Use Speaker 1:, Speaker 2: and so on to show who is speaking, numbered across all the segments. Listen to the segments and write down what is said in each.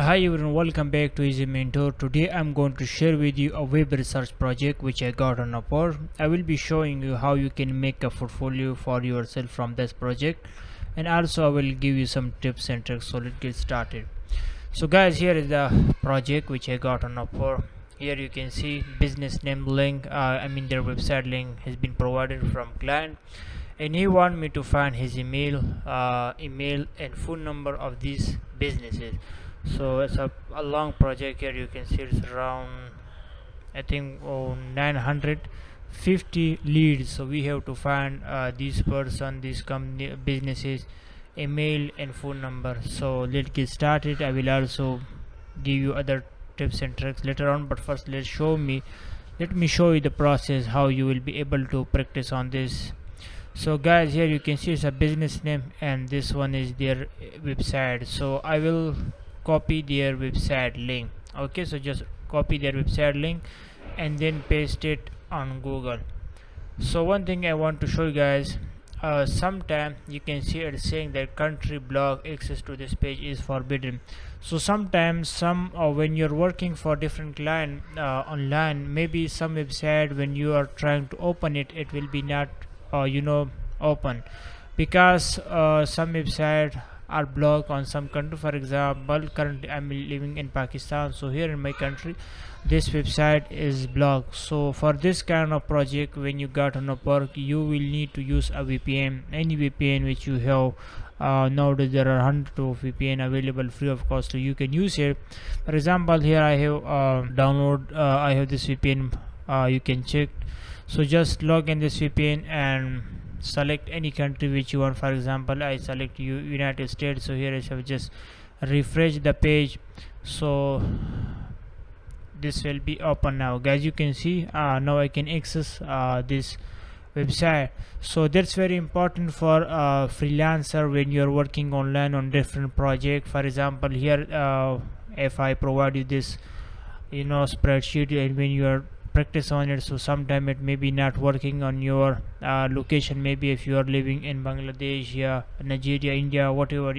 Speaker 1: Hi everyone, welcome back to Easy Mentor. Today I'm going to share with you a web research project which I got on Upwork. I will be showing you how you can make a portfolio for yourself from this project, and also I will give you some tips and tricks. So let's get started. So guys, here is the project which I got on Upwork. Here you can see business name link, their website link has been provided from client, and he want me to find his email and phone number of these businesses. So it's a long project. Here you can see it's around, I think, 950 leads. So we have to find this person, this company, businesses, email and phone number. So let's get started. I will also give you other tips and tricks later on, but first let me show you the process how you will be able to practice on this. So guys, here you can see it's a business name, and this one is their website. So I will copy their website link. Okay, so just copy their website link and then paste it on Google. So one thing I want to show you guys, sometimes you can see it saying that country block access to this page is forbidden. So sometimes when you're working for different client online, maybe some website when you are trying to open it, it will be not open, because some website are blocked on some country. For example, currently I'm living in Pakistan, so here in my country this website is blocked. So for this kind of project, when you got on Upwork, you will need to use a VPN, any VPN which you have. Nowadays there are hundreds of VPN available free of cost, so you can use it. For example, here I have I have this VPN, you can check. So just log in this VPN and select any country which you want. For example, I select United States. So here I have just refresh the page, so this will be open now. Guys, you can see now I can access this website. So that's very important for freelancer when you're working online on different project. For example, here if I provide you this spreadsheet, and when you are practice on it, so sometime it may be not working on your location. Maybe if you are living in Bangladesh, Nigeria, India, whatever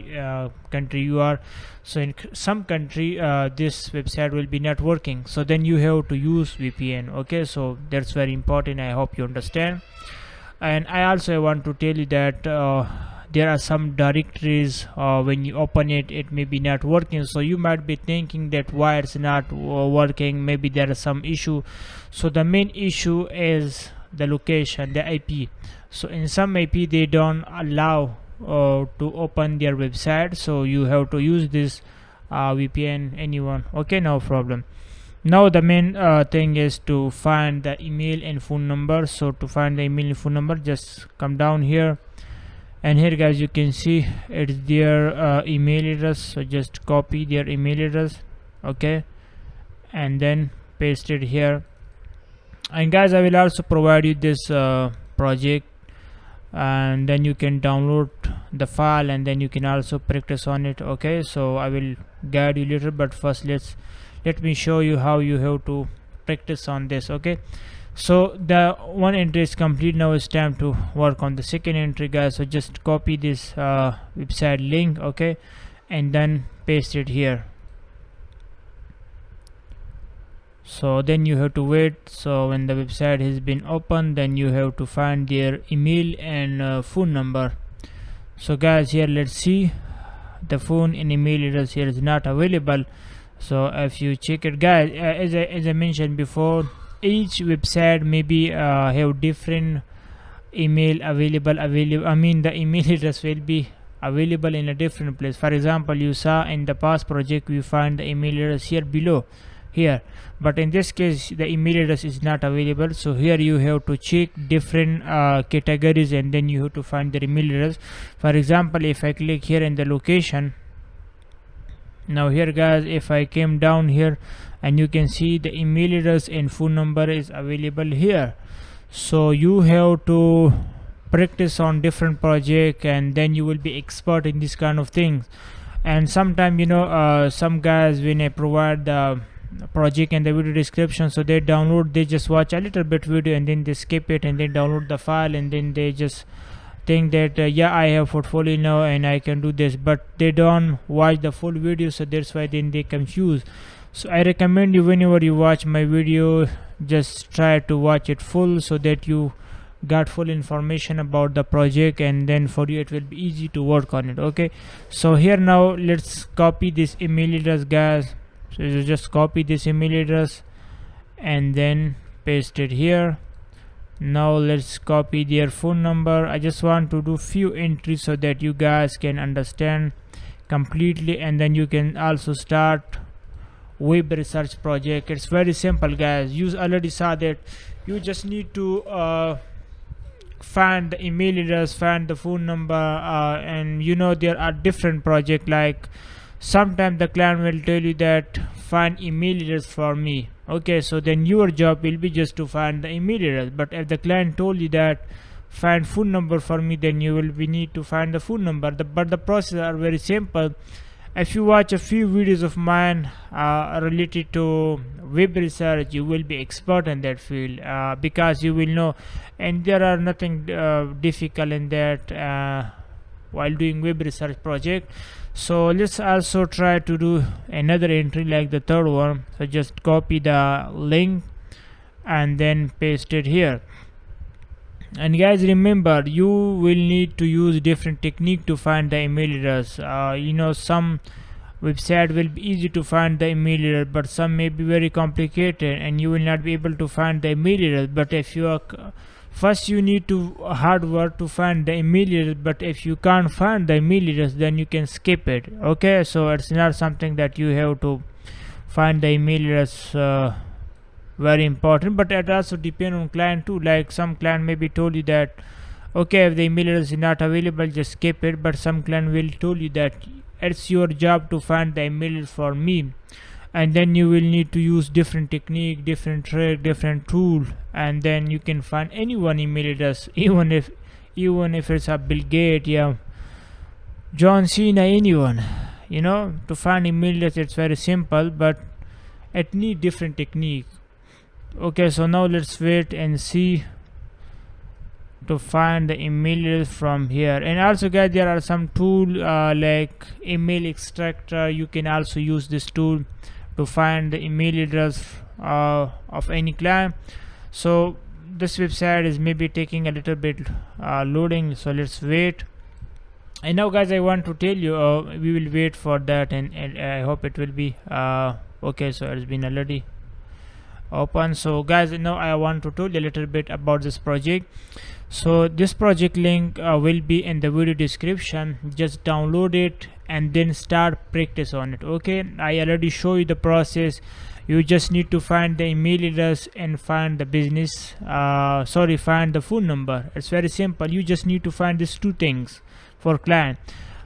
Speaker 1: country you are, so in some country this website will be not working, so then you have to use VPN. Okay, so that's very important. I hope you understand. And I also want to tell you that there are some directories, when you open it, it may be not working. So you might be thinking that why it's not working, maybe there is some issue. So the main issue is the location, the IP. So in some IP they don't allow to open their website, so you have to use this VPN, anyone. Okay, no problem. Now the main thing is to find the email and phone number. So to find the email and phone number, just come down here, and here guys you can see it's their email address. So just copy their email address, okay, and then paste it here. And guys, I will also provide you this project, and then you can download the file, and then you can also practice on it. Okay, so I will guide you later, but first let me show you how you have to practice on this. Okay, so the one entry is complete. Now it's time to work on the second entry, guys. So just copy this website link, okay, and then paste it here. So then you have to wait. So when the website has been opened, then you have to find their email and phone number. So guys, here let's see, the phone and email address here is not available. So if you check it, guys, as I mentioned before, each website maybe have different email available. The email address will be available in a different place. For example, you saw in the past project we find the email address here below here, but in this case the email address is not available. So here you have to check different categories, and then you have to find the email address. For example, if I click here in the location, now here guys, if I came down here, and you can see the email address and phone number is available here. So you have to practice on different project, and then you will be expert in this kind of things. And sometimes some guys, when I provide the project and the video description, so they just watch a little bit video, and then they skip it, and then download the file, and then they just think that yeah, I have portfolio now and I can do this, but they don't watch the full video, so that's why then they confuse. So I recommend you, whenever you watch my video, just try to watch it full so that you got full information about the project, and then for you it will be easy to work on it. Okay, so here now let's copy this email address, guys. So you just copy this email address and then paste it here. Now let's copy their phone number. I just want to do few entries so that you guys can understand completely, and then you can also start web research project. It's very simple, guys. You already saw that you just need to find the email address, find the phone number, and you know there are different projects. Like sometimes the client will tell you that find email address for me. Okay, so then your job will be just to find the email address. But if the client told you that find phone number for me, then you will be need to find the phone number. But the process are very simple. If you watch a few videos of mine related to web research, you will be expert in that field, because you will know, and there are nothing difficult in that while doing web research project. So let's also try to do another entry like the third one. So just copy the link and then paste it here. And guys, remember, you will need to use different technique to find the email address. You know, some website will be easy to find the email address, but some may be very complicated and you will not be able to find the email address. But if you are first, you need to hard work to find the email address, but if you can't find the email address, then you can skip it. Okay, so it's not something that you have to find the email address. Very important, but it also depends on client too. Like some client maybe told you that okay, if the email address is not available, just skip it. But some client will tell you that it's your job to find the email address for me, and then you will need to use different technique, different trick, different tool, and then you can find any one email address, even if it's a Bill Gates, yeah, John Cena, anyone. You know, to find email address, it's very simple, but it need different technique. Okay, so now let's wait and see to find the email address from here. And also, guys, there are some tool like email extractor. You can also use this tool to find the email address of any client. So this website is maybe taking a little bit loading, so let's wait. And now, guys, I want to tell you we will wait for that, and I hope it will be okay. So it's been already open. So guys, now I want to tell you a little bit about this project. So this project link will be in the video description. Just download it and then start practice on it. Okay, I already show you the process. You just need to find the email address and find the business find the phone number. It's very simple. You just need to find these two things for client.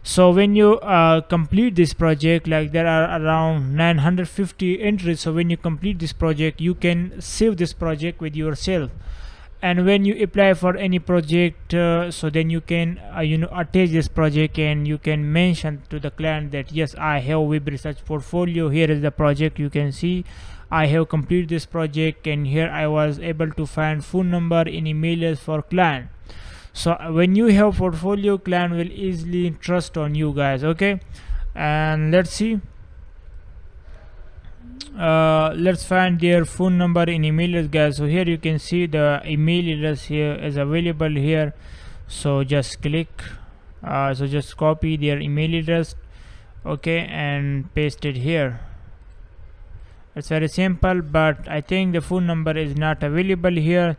Speaker 1: So when you complete this project, like there are around 950 entries, so when you complete this project, you can save this project with yourself. And when you apply for any project, so then you can attach this project, and you can mention to the client that yes, I have web research portfolio. Here is the project. You can see I have completed this project, and here I was able to find phone number and emails for client. So when you have portfolio, client will easily trust on you, guys. Okay, and let's see. Let's find their phone number and email address, guys. So here you can see the email address here is available here. So just click. So just copy their email address, okay, and paste it here. It's very simple, but I think the phone number is not available here.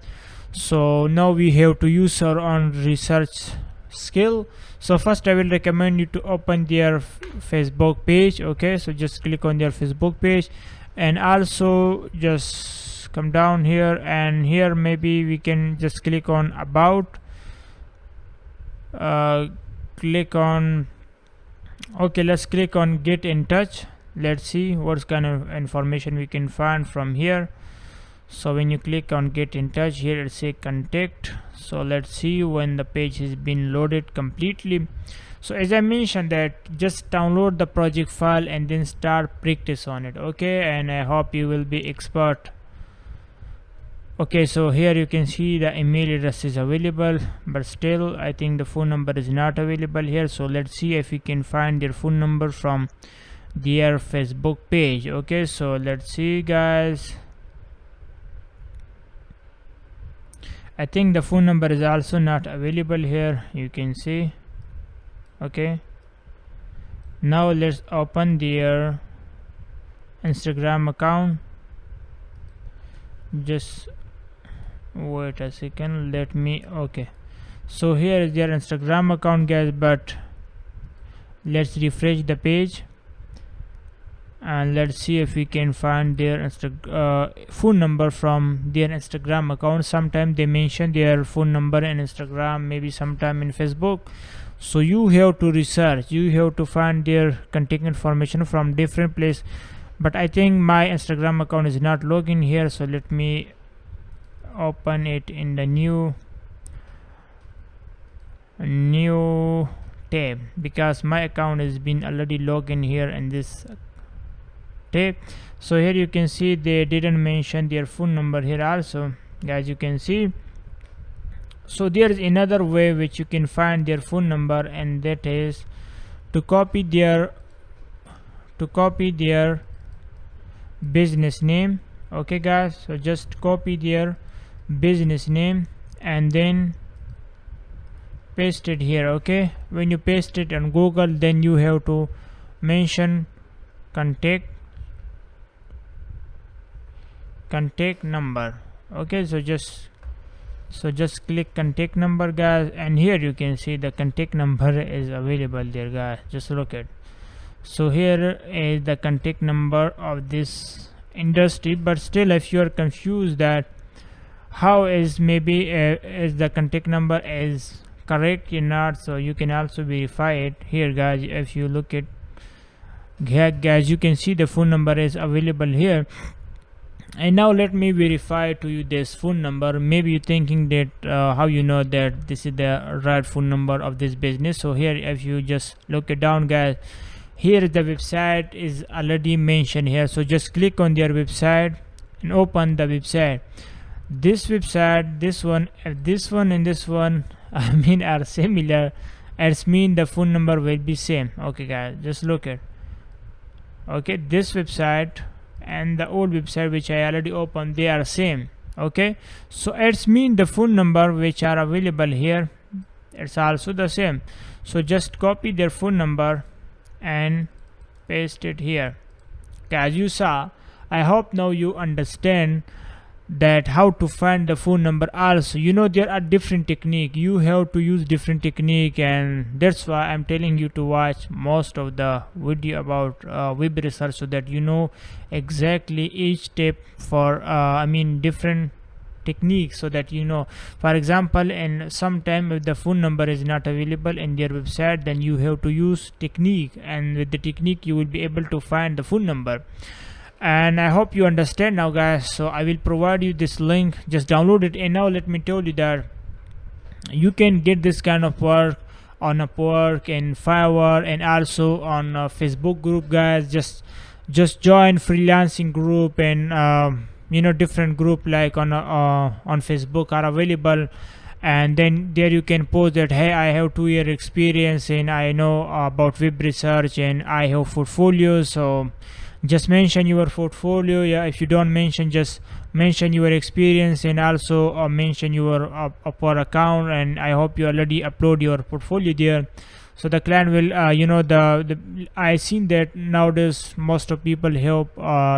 Speaker 1: So now we have to use our own research skill. So first I will recommend you to open their Facebook page. Okay, so just click on their Facebook page, and also just come down here, and here maybe we can just click on about, click on, okay, let's click on get in touch. Let's see what kind of information we can find from here. So when you click on get in touch, here it say contact. So let's see when the page has been loaded completely. So as I mentioned, that just download the project file and then start practice on it. Okay, and I hope you will be expert. Okay, so here you can see the email address is available, but still I think the phone number is not available here. So let's see if we can find their phone number from their Facebook page. Okay, so let's see guys. I think the phone number is also not available here, you can see. Okay, now let's open their Instagram account. Just wait a second, let me. Okay, so here is their Instagram account guys, but let's refresh the page and let's see if we can find their phone number from their Instagram account. Sometimes they mention their phone number in Instagram, maybe sometime in Facebook. So you have to research, you have to find their contact information from different place. But I think my Instagram account is not logged in here, so let me open it in the new tab, because my account has been already logged in here in this tab. So here you can see they didn't mention their phone number here also, guys, you can see. So there is another way which you can find their phone number, and that is to copy their business name. Okay guys, so just copy their business name and then paste it here. Okay, when you paste it on Google, then you have to mention contact number. Okay, so just click contact number guys, and here you can see the contact number is available there guys, just look at. So here is the contact number of this industry, but still if you are confused that how is maybe is the contact number is correct or not, so you can also verify it here guys. If you look at here guys, you can see the phone number is available here. And now let me verify to you this phone number. Maybe you're thinking that how you know that this is the right phone number of this business. So here if you just look it down guys, here the website is already mentioned here, so just click on their website and open the website. This website, this one and this one I mean are similar, as mean the phone number will be same. Okay guys, just look at. Okay, this website and the old website which I already opened, they are same. Okay, so it's mean the phone number which are available here, it's also the same. So just copy their phone number and paste it here. As you saw, I hope now you understand that how to find the phone number. Also, you know, there are different technique, you have to use different technique, and that's why I'm telling you to watch most of the video about web research, so that you know exactly each step for I mean different techniques, so that you know. For example, and sometime if the phone number is not available in their website, then you have to use technique, and with the technique you will be able to find the phone number. And I hope you understand now guys. So I will provide you this link, just download it. And now let me tell you that you can get this kind of work on Upwork and Fiverr, and also on Facebook group guys. Just join freelancing group, and you know, different group like on Facebook are available, and then there you can post that, hey, I have 2-year experience and I know about web research and I have portfolio. So just mention your portfolio. Yeah, if you don't mention, just mention your experience, and also mention your Upwork account, and I hope you already upload your portfolio there. So the client will you know, the I seen that nowadays most of people have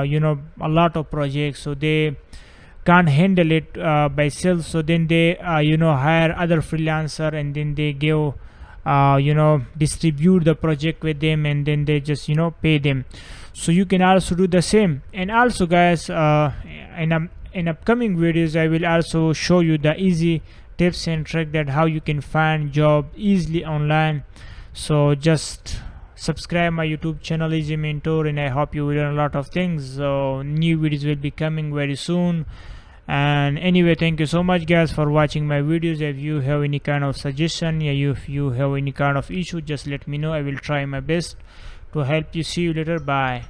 Speaker 1: you know, a lot of projects, so they can't handle it by self. So then they you know, hire other freelancer, and then they give you know, distribute the project with them, and then they just, you know, pay them. So you can also do the same. And also guys, in upcoming videos I will also show you the easy tips and trick that how you can find job easily online. So just subscribe my YouTube channel Easy Mentor, and I hope you will learn a lot of things. So new videos will be coming very soon. And anyway, thank you so much guys for watching my videos. If you have any kind of suggestion, yeah, if you have any kind of issue, just let me know. I will try my best to help you. See you later. Bye.